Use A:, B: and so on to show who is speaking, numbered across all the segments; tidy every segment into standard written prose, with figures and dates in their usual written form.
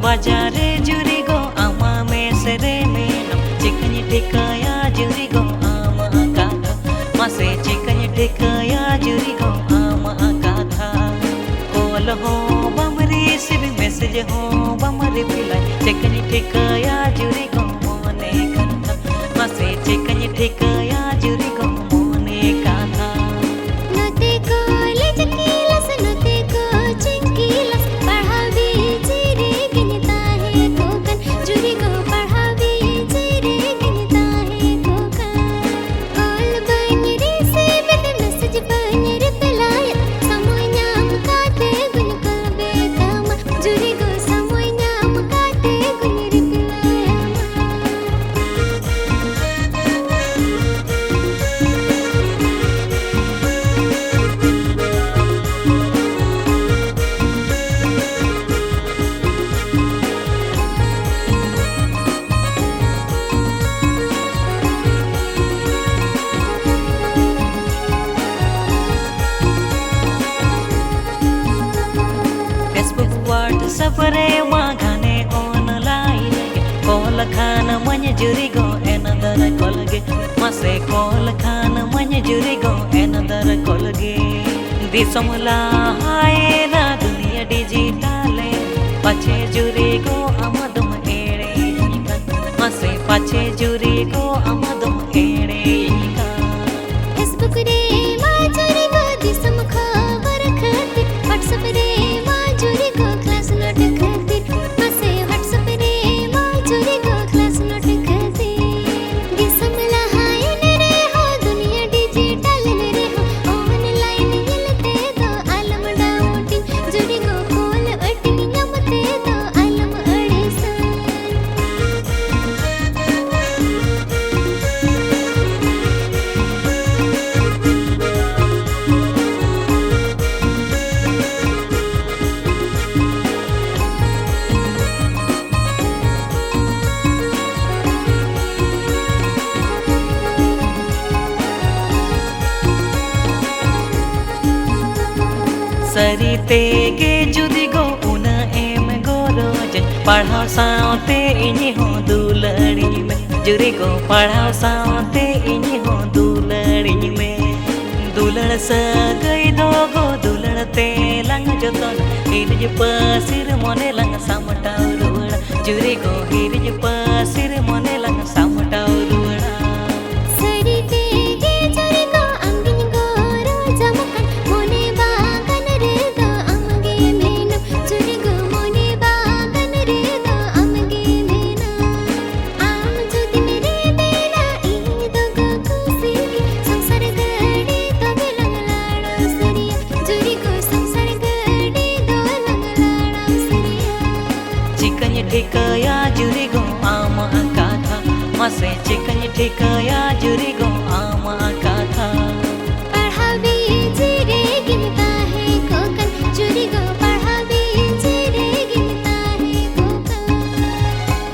A: बाजारे जुरी गो आमा में सेरे में चिकन टिकाया जुरी गो आमा का मासे चिकन टिकाया जुरी गो आमा का था कॉल हो बमरी सिर्फ मैसेज हो बमरी पिलाई चिकन टिकाया जुरी गो मोने का था मासे चिकन टिकाया जुरी गो मोने का था
B: नते कॉलेज किलस नते कोचिंग किलस पढ़ावे जेरे गिनता है कोकन जुरी गो पढ़ावे जेरे गिनता है कोकन कॉल बनिरे से बिद मैसेज बनिरे पिलाय समय नाम काटे गुन कलबे तमा जुरी गो समय नाम काटे गुन रे
A: फेसबुक व्हाट्सएप रे मागाने ऑनलाइन कॉल खान मन जुरी गो एनदर कॉल गे मासे कॉल खान मन जुरी गो एनदर कॉल गे दिसमला हाय ना दुनिया डिजिटल पाछे जुरी गो आमदम एड़े मासे पाछे जुरी गो आमदम एड़े
B: फेसबुक रे माजुरी गो दिसम खबर खातिर व्हाट्सएप रे माजुरी गो क्लास नोट खातिर मसे व्हाट्सएप रे माजुरी गो क्लास नोट खातिर दिसम लहाय रे हो दुनिया डिजिटल रे हो ऑनलाइन मिलते तो आलम डाउटिंग जुड़ी गो कॉल अटिंग नमते तो आलम अड़ेसा
A: सरिते गे जुदी गो उना एम गोरोज पढ़ाओ सावते इनी हो दुलड़ी में जुरी गो पढ़ाओ सावते इनी हो दुलड़ी में दुलड़ सगई दो गो दुलड़ते लंग जतन हिरज पसिर मोने लंग सामटाव रुड़ा जुरी गो हिरज पसिर मोने लंग सामटाव रुड़ा
B: सरिते गे जुरी गो अंगिन गोरो जमकन मोने बागन रे दो अमगे मेनो जुरी गो मोने बागन रे दो अमगे मेनो आम जुदी मेरे बेला इन दो गो खुशी संसार गड़े तो लंग लाड़ो सरिया जुरी गो संसार गड़े दो लंग लाड़ो सरिया
A: चिकन टिकाया जुरी गो आमा का था मासे चिकन टिकाया जुरी गो आमा का था
B: पढ़ावे जेरे गिनता है कोकन जुरी गो पढ़ावे जेरे गिनता है कोकन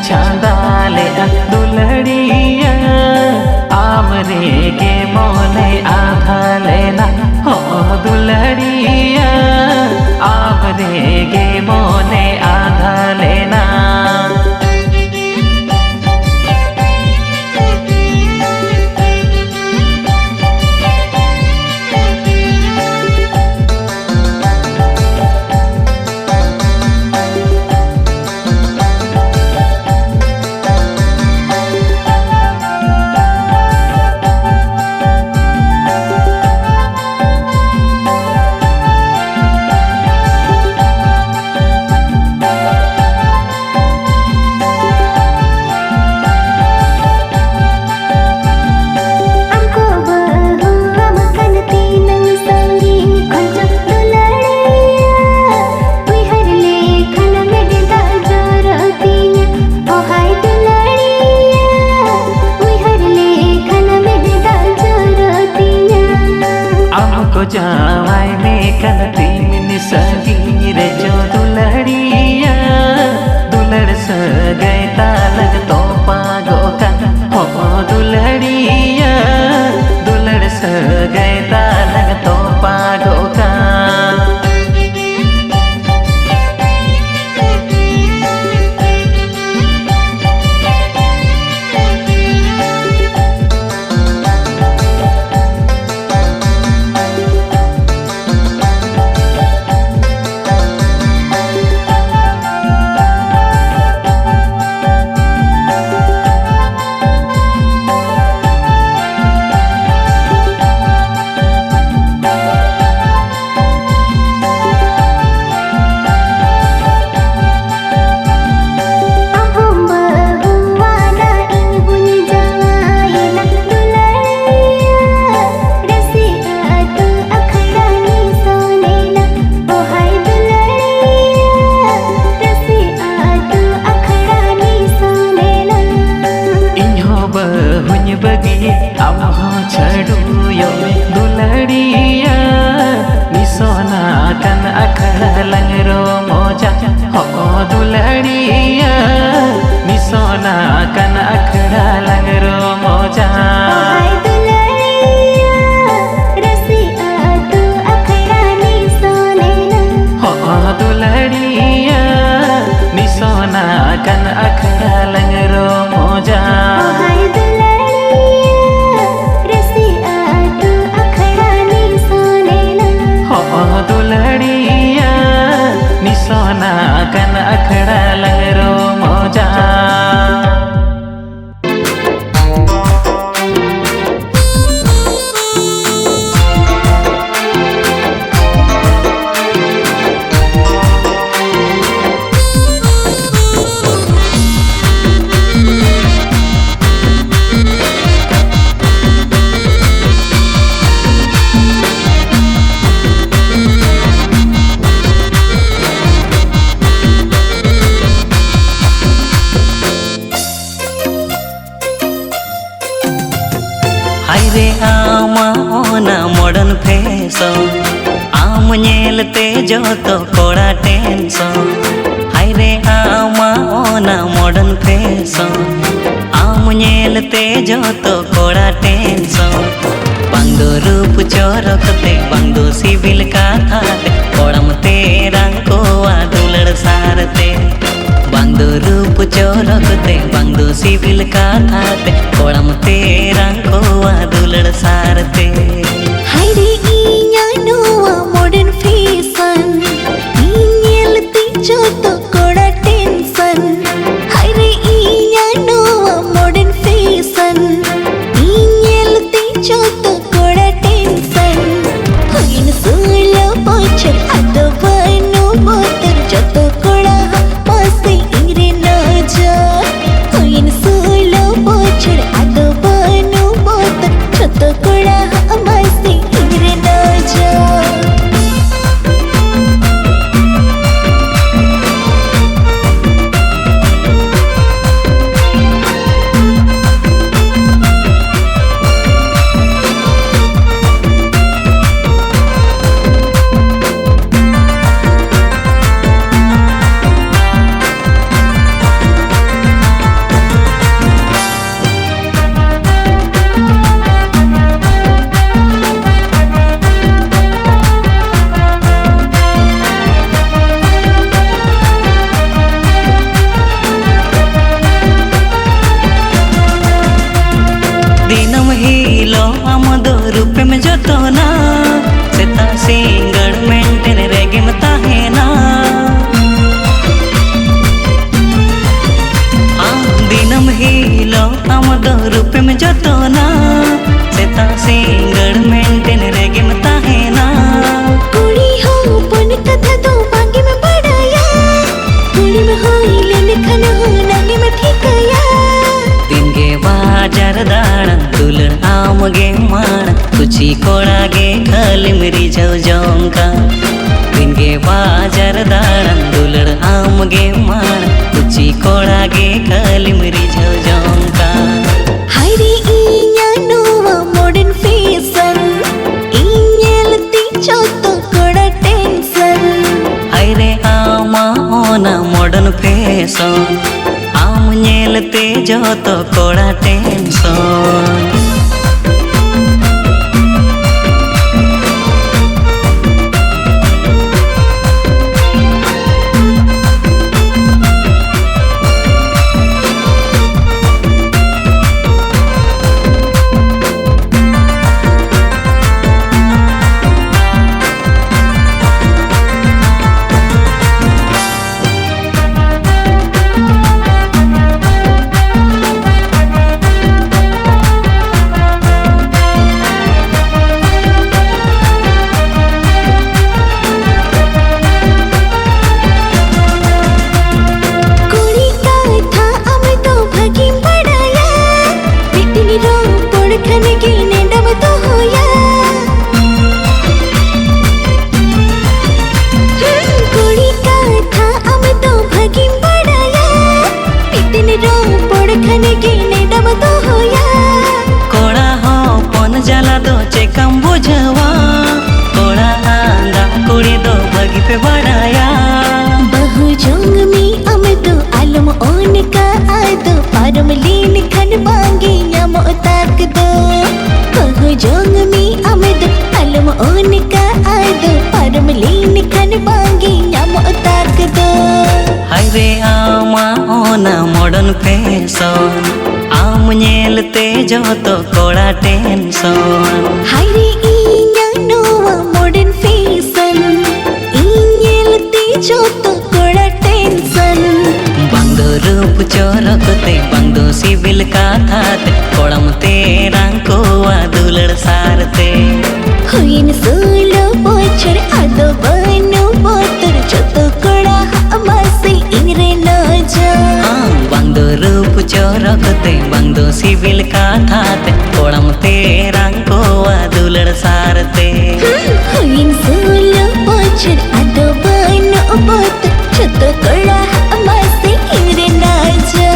A: छांदा ले दुलड़िया आमरे के मोने आधा लेना हो दुलड़िया आमरे के मोने आधा लेना जावाई में कलती मिनी सगी रे जो दुलड़िया दुलड़ स गए तालग तो पागो का हो दुलड़िया दुलड़ स गए तालग तो पागो का दुलड़िया निसोना कन अखड़ा लंगरो मोजा हो दुलड़िया निसोना कन अखड़ा लंगरो मोजा हो दुलड़िया निसोना कन अखड़ा लंगरो मोजा दुलड़िया निसोना कन अखड़ा लंगरो मोजा रे आमा ओना मॉडर्न फैशन आम नेलते जो तो कोड़ा टेंशन हाय रे आमा ओना मॉडर्न फैशन आम नेलते जो तो कोड़ा टेंशन बंदो रूप चोरकते बंदो सिविल काथाते कोड़मते रंग कोवा दुलड़ सारते बंदो रूप चोरकते बंदो सिविल काथाते कोड़मते रंग कोवा दुलड़ सारते
B: हाय रे इया नोवा मॉडर्न फैशन इनेलती जो तो कोड़ा टेंशन हाय रे इया नोवा मॉडर्न फैशन इनेलती जो तो कोड़ा टेंशन होइन सुलो पोचर आतो बनो बोतर जो तो कोड़ा पासे इंगरे ना जा होइन सुलो पोचर आतो बनो बोतर जो तो कोड़ा पासे इंगरे
A: जतोना सेता सिंगड़ मेंटेन रेगेम ताहेना दिनम हिलो आम दो रूपेम जतोना सेता सिंगड़ मेंटेन रेगेम ताहेना
B: कुड़ी हो पन कथा दो बागे में पड़ाया कुड़ी में होइले निखन हो नागे में ठिकाया
A: दिन गे बाजार दाड़ा दुलड़ आम गे माण कुची कोड़ा गे खाली मेरी जाओ जोंका दिन गे बाजार दाड़ा दुलड़ आम गे माण कुची कोड़ा गे खाली मेरी जाओ जोंका
B: हायरे इया नोवा मॉडर्न फैशन इन्यलती चोतो कोड़ा टेंशन
A: हायरे आमा ओना मॉडर्न फैशन आम नेलते जतो कोड़ा टेंशन कोड़ा हो पन जाला दो चेकम बुझवा कोड़ा आंदा कुड़ी दो बगी पे बढ़ाया
B: बहु जोंग में अम दो आलम ओन का आदो पारम लीन खन मांगे यम ताक दो बहु जोंग में अम दो आलम ओन का आदो पारम लीन खन मांगे यम ताक दो
A: हायरे आमा ओना मॉडर्न फैशन आम नेलते जतो कोड़ा टेंशन
B: हायरे इया नोवा मॉडर्न फैशन इन्यलते जतो कोड़ा टेंशन
A: बंदो रूप चोरकते बंदो सिविल काथाते कोड़म ते रांको दुलड़ सारते
B: हुइन सोलो पोचर आदो बनो पोतर जतो कोड़ा हमासे इंगरे न जा
A: बंदो रूप चोरकते बंदो सिविल काथाते कोड़म ते रांको दुलड़ सारते
B: हुइन सोलो पोचर आदो बनो पोतर जतो कोड़ा हमासे इंगरे न जा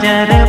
A: जार